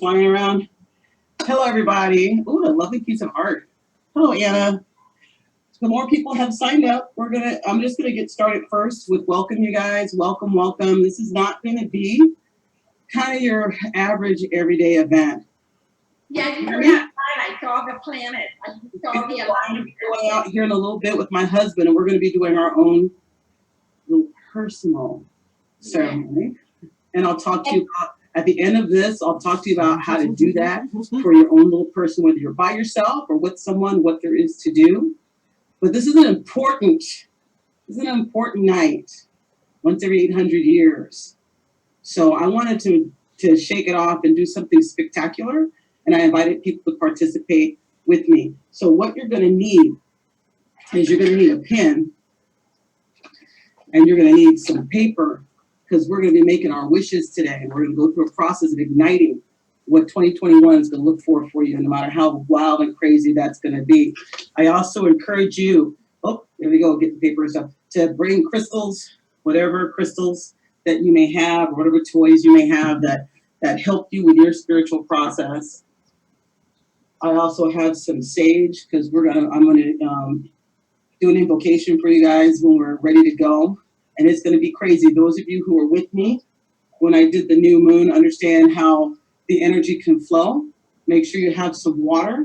flying around. Hello, everybody. Ooh, a lovely piece of art. Hello, Anna. The more people have signed up, I'm just gonna get started first with welcome, you guys. Welcome, welcome. This is not gonna be kind of your average everyday event. Yeah, you heard that right. I saw the planet. I saw the I'm gonna be going out here in a little bit with my husband, and we're gonna be doing our own little personal ceremony. And I'll talk to you about, at the end of this, I'll talk to you about how to do that for your own little person, whether you're by yourself or with someone, what there is to do. But this is an important night, once every 800 years. So I wanted to shake it off and do something spectacular, and I invited people to participate with me. So what you're going to need is you're going to need a pen, and you're going to need some paper, because we're going to be making our wishes today. We're going to go through a process of igniting what 2021 is going to look for you, no matter how wild and crazy that's going to be. I also encourage you, oh, there we go, get the paper and stuff, to bring crystals, whatever crystals that you may have, or whatever toys you may have that help you with your spiritual process. I also have some sage, because I'm gonna do an invocation for you guys when we're ready to go. And it's going to be crazy. Those of you who were with me when I did the new moon understand how the energy can flow. Make sure you have some water,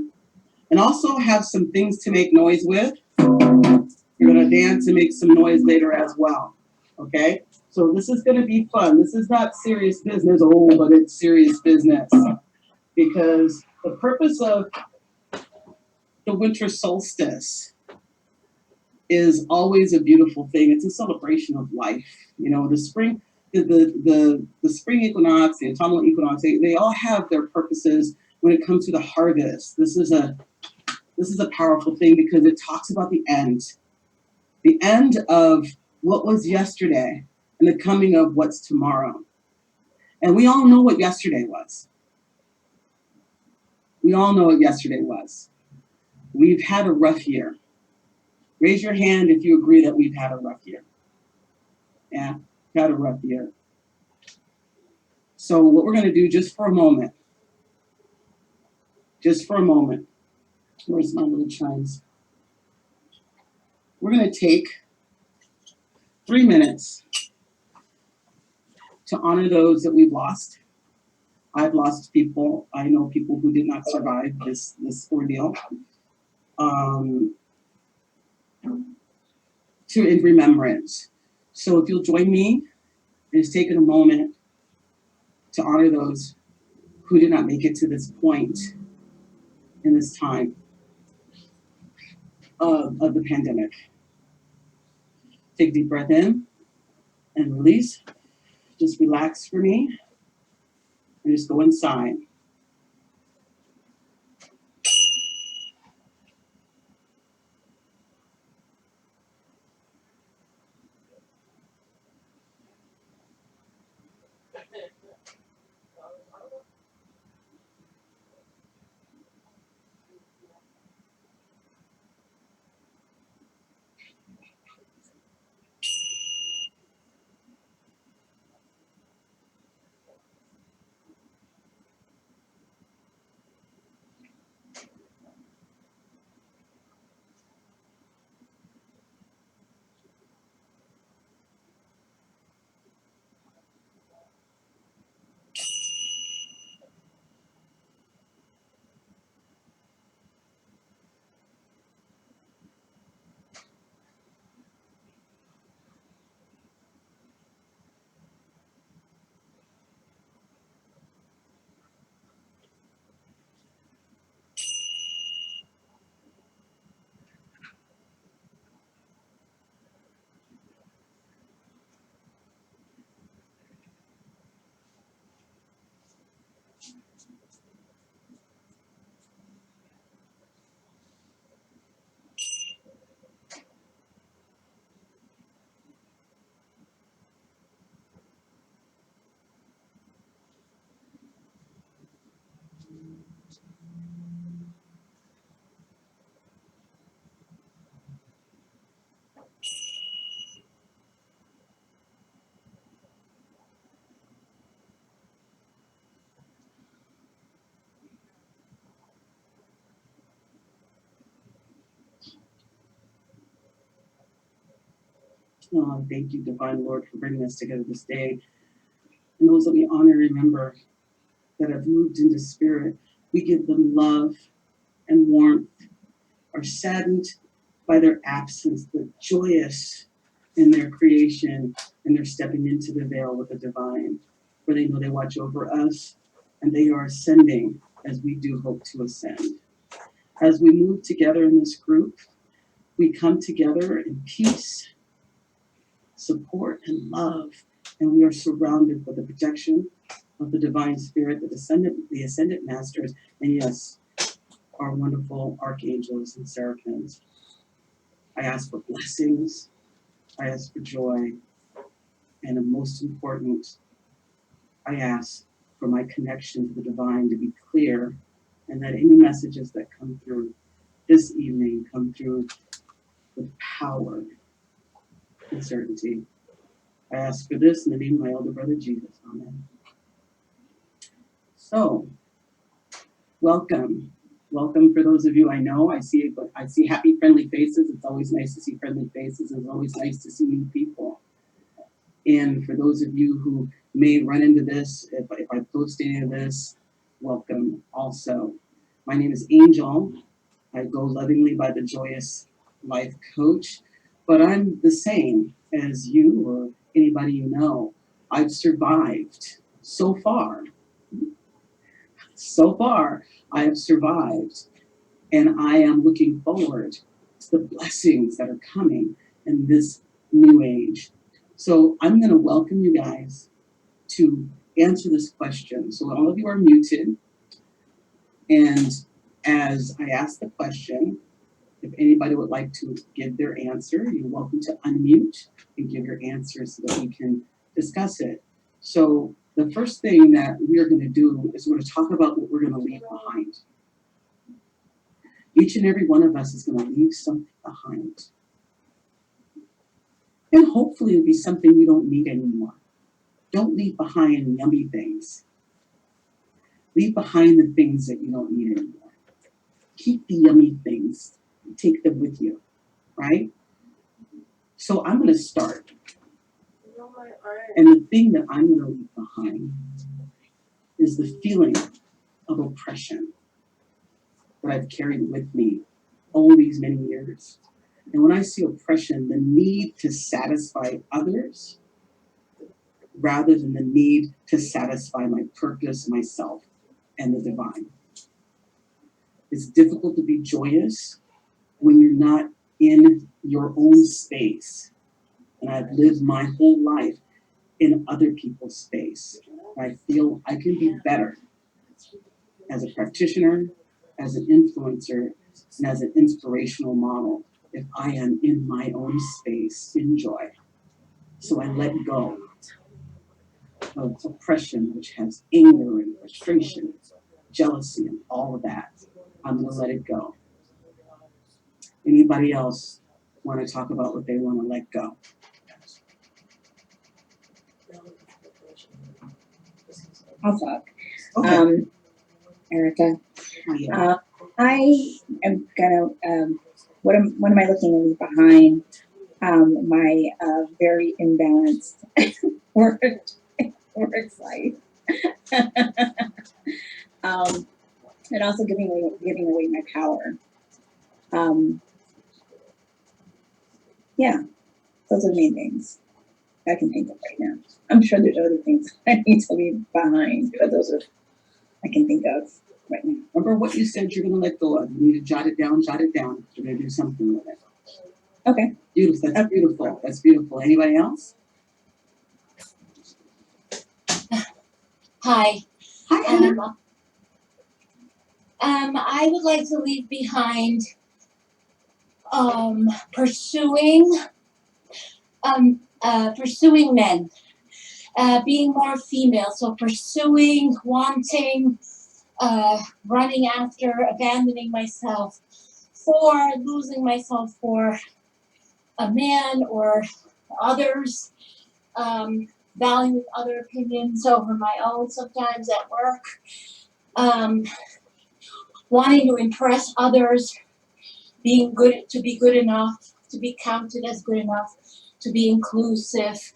and also have some things to make noise with. You're going to dance and make some noise later as well. Okay? So this is going to be fun. This is not serious business. Oh, but it's serious business. Because the purpose of the winter solstice is always a beautiful thing. It's a celebration of life. You know, the spring, the spring equinox, the autumnal equinox, they all have their purposes when it comes to the harvest. This is a powerful thing because it talks about the end of what was yesterday and the coming of what's tomorrow. And we all know what yesterday was. We all know what yesterday was. We've had a rough year. Raise your hand if you agree that we've had a rough year. Yeah, had a rough year. So what we're going to do just for a moment, where's my little chimes? We're going to take 3 minutes to honor those that we've lost. I've lost people. I know people who did not survive this ordeal. In remembrance. So if you'll join me in just taking a moment to honor those who did not make it to this point in this time of the pandemic. Take a deep breath in and release. Just relax for me and just go inside. Oh, thank you, Divine Lord, for bringing us together this day. And those that we honor and remember that have moved into spirit, we give them love and warmth, are saddened by their absence, but joyous in their creation and they're stepping into the veil with the divine, where they know they watch over us and they are ascending as we do hope to ascend. As we move together in this group, we come together in peace, support, and love, and we are surrounded by the protection of the divine spirit, the ascendant masters, and yes, our wonderful archangels and seraphims. I ask for blessings, I ask for joy, and most important, I ask for my connection to the divine to be clear, and that any messages that come through this evening come through with power and certainty. I ask for this in the name of my elder brother Jesus. Amen. So, welcome. Welcome for those of you I know. I see happy, friendly faces. It's always nice to see friendly faces. It's always nice to see new people. And for those of you who may run into this, if I post any of this, welcome also. My name is Angel. I go lovingly by the Joyous Life Coach, but I'm the same as you or anybody you know. I've survived so far. So far, I have survived, and I am looking forward to the blessings that are coming in this new age. So I'm going to welcome you guys to answer this question. So all of you are muted, and as I ask the question, if anybody would like to give their answer, you're welcome to unmute and give your answer so that we can discuss it. So the first thing that we're going to do is we're going to talk about what we're going to leave behind. Each and every one of us is going to leave something behind. And hopefully it'll be something you don't need anymore. Don't leave behind yummy things. Leave behind the things that you don't need anymore. Keep the yummy things. Take them with you, right? So I'm going to start. And the thing that I'm going to leave behind is the feeling of oppression that I've carried with me all these many years. And when I see oppression, the need to satisfy others rather than the need to satisfy my purpose, myself, and the divine. It's difficult to be joyous when you're not in your own space. And I've lived my whole life in other people's space. I feel I can be better as a practitioner, as an influencer, and as an inspirational model if I am in my own space in joy. So I let go of oppression, which has anger and frustration, jealousy, and all of that. I'm going to let it go. Anybody else want to talk about what they want to let go? I'll talk. Okay. Erica, Yeah. I am gonna. What am I looking to leave behind? My very imbalanced work life, and also giving away my power. Yeah, those are the main things I can think of right now. I'm sure there's other things I need to leave behind, but those are I can think of right now. Remember what you said you're going to let go of. You need to jot it down, jot it down. You're going to do something with it. Okay. Beautiful. That's beautiful. That's beautiful. Anybody else? Hi. Hi, Anna. I would like to leave behind pursuing men, being more female. So pursuing, wanting, running after, abandoning myself for losing myself for a man or others, valuing other opinions over my own sometimes at work, wanting to impress others, being good, to be good enough, to be counted as good enough, to be inclusive,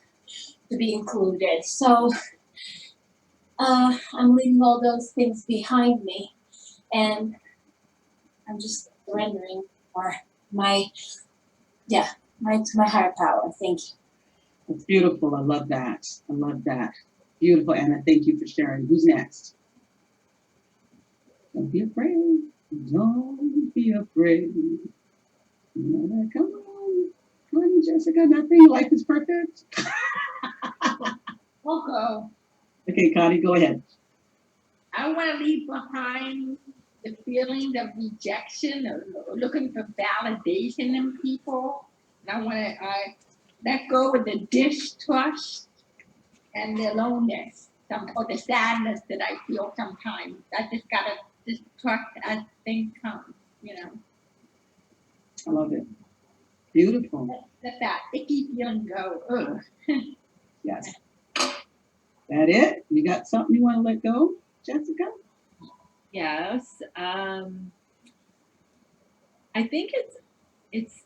to be included. So I'm leaving all those things behind me, and I'm just surrendering for my to my higher power. Thank you. That's beautiful. I love that. I love that. Beautiful, Anna. Thank you for sharing. Who's next? Don't be afraid. Don't be afraid. Come on. Come on, Jessica. Nothing. Life is perfect. I'll go. Okay, Connie, go ahead. I want to leave behind the feeling of rejection or looking for validation in people. And I want to let go of the distrust and the aloneness, or the sadness that I feel sometimes. I just got to distrust as things come, I love it. Beautiful. Let that icky feeling go. Ugh. Yes. That it? You got something you want to let go, Jessica? Yes. I think it's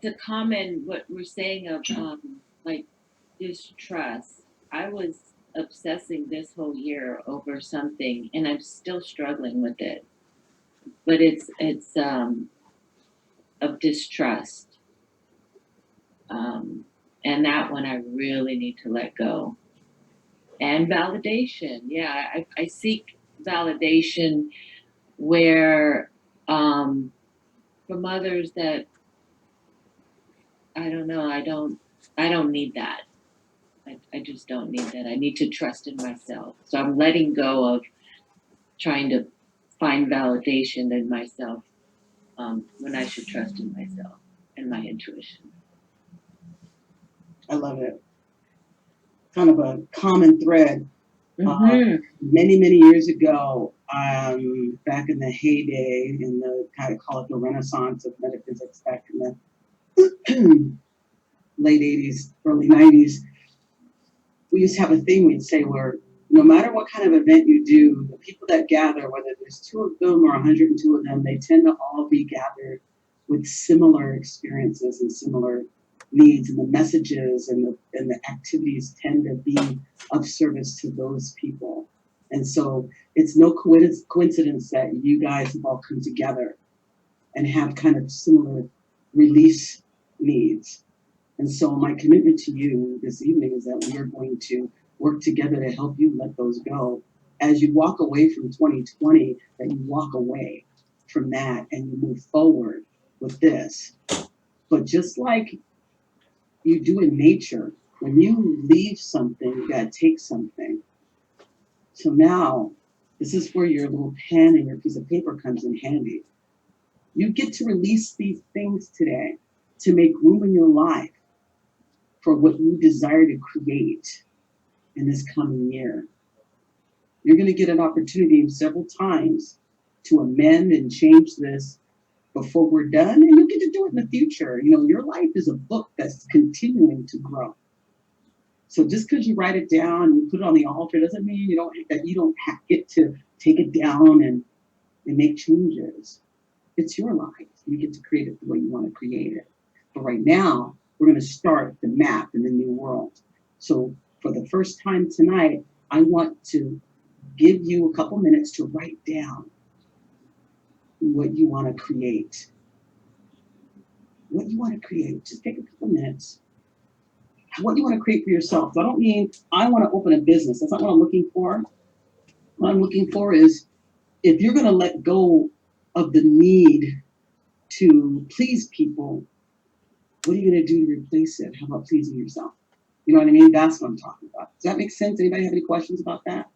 a common what we're saying of like distrust. I was obsessing this whole year over something, and I'm still struggling with it. But it's of distrust, and that one I really need to let go. And validation, yeah, I seek validation where from others that I don't know, I don't need that. I just don't need that. I need to trust in myself. So I'm letting go of trying to find validation in myself when I should trust in myself and my intuition. I love it. Kind of a common thread. Many, many years ago, back in the heyday, in the kind of call it the renaissance of metaphysics back in the late 80s, early 90s, we used to have a thing we'd say where no matter what kind of event you do, the people that gather, whether there's 2 of them or 102 of them, they tend to all be gathered with similar experiences and similar needs, and the messages and the activities tend to be of service to those people. And so it's no coincidence that you guys have all come together and have kind of similar release needs. And so my commitment to you this evening is that we are going to work together to help you let those go. As you walk away from 2020, that you walk away from that and you move forward with this. But just like you do in nature, when you leave something, you gotta take something. So now, this is where your little pen and your piece of paper comes in handy. You get to release these things today to make room in your life for what you desire to create in this coming year. You're going to get an opportunity several times to amend and change this before we're done, and you'll get to do it in the future. Your life is a book that's continuing to grow. So just because you write it down and you put it on the altar doesn't mean you don't get to take it down and make changes. It's your life. You get to create it the way you want to create it. But right now, we're going to start the map in the new world. So for the first time tonight, I want to give you a couple minutes to write down what you want to create. What you want to create. Just take a couple minutes. What you want to create for yourself. I don't mean I want to open a business. That's not what I'm looking for. What I'm looking for is if you're going to let go of the need to please people, what are you going to do to replace it? How about pleasing yourself? You know what I mean? That's what I'm talking about. Does that make sense? Anybody have any questions about that?